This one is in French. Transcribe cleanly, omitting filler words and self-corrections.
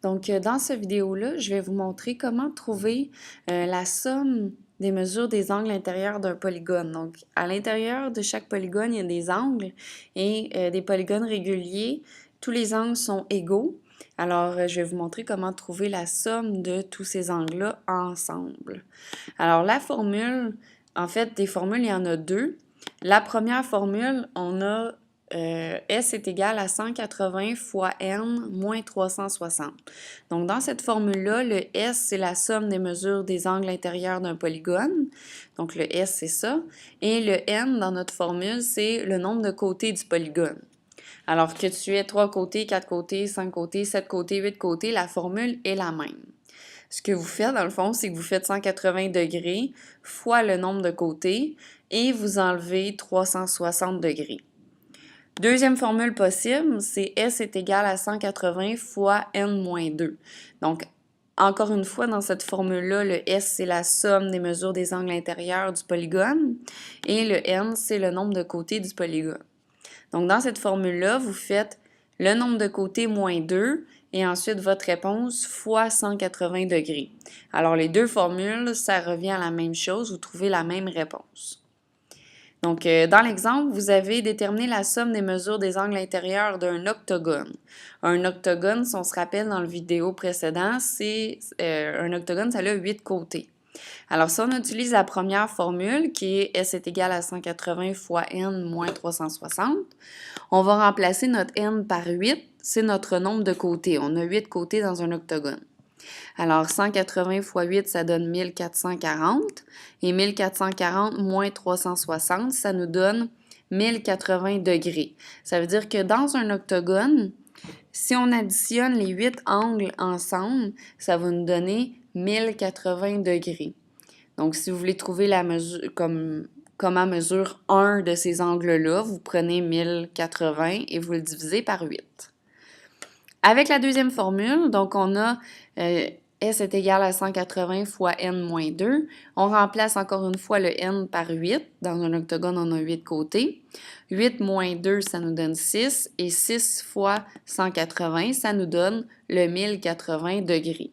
Donc, dans cette vidéo-là, je vais vous montrer comment trouver la somme des mesures des angles intérieurs d'un polygone. Donc, à l'intérieur de chaque polygone, il y a des angles et des polygones réguliers. Tous les angles sont égaux. Alors, je vais vous montrer comment trouver la somme de tous ces angles-là ensemble. Alors, la formule, en fait, des formules, il y en a deux. La première formule, on a S est égal à 180 fois N moins 360. Donc, dans cette formule-là, le S, c'est la somme des mesures des angles intérieurs d'un polygone. Donc, le S, c'est ça. Et le N, dans notre formule, c'est le nombre de côtés du polygone. Alors que tu aies 3 côtés, 4 côtés, 5 côtés, 7 côtés, 8 côtés, la formule est la même. Ce que vous faites, dans le fond, c'est que vous faites 180 degrés fois le nombre de côtés et vous enlevez 360 degrés. Deuxième formule possible, c'est S est égal à 180 fois N moins 2. Donc, encore une fois, dans cette formule-là, le S, c'est la somme des mesures des angles intérieurs du polygone et le N, c'est le nombre de côtés du polygone. Donc, dans cette formule-là, vous faites le nombre de côtés moins 2 et ensuite votre réponse fois 180 degrés. Alors, les deux formules, ça revient à la même chose, vous trouvez la même réponse. Donc, dans l'exemple, vous avez déterminé la somme des mesures des angles intérieurs d'un octogone. Un octogone, si on se rappelle dans le vidéo précédent, c'est un octogone, ça a 8 côtés. Alors, si on utilise la première formule, qui est S est égal à 180 fois N moins 360, on va remplacer notre N par 8, c'est notre nombre de côtés. On a 8 côtés dans un octogone. Alors, 180 fois 8, ça donne 1440. Et 1440 moins 360, ça nous donne 1080 degrés. Ça veut dire que dans un octogone, si on additionne les 8 angles ensemble, ça va nous donner 1080 degrés. Donc, si vous voulez trouver la mesure, comment mesure un de ces angles-là, vous prenez 1080 et vous le divisez par 8. Avec la deuxième formule, donc on a S est égal à 180 fois N moins 2. On remplace encore une fois le N par 8. Dans un octogone, on a 8 côtés. 8 moins 2, ça nous donne 6. Et 6 fois 180, ça nous donne le 1080 degrés.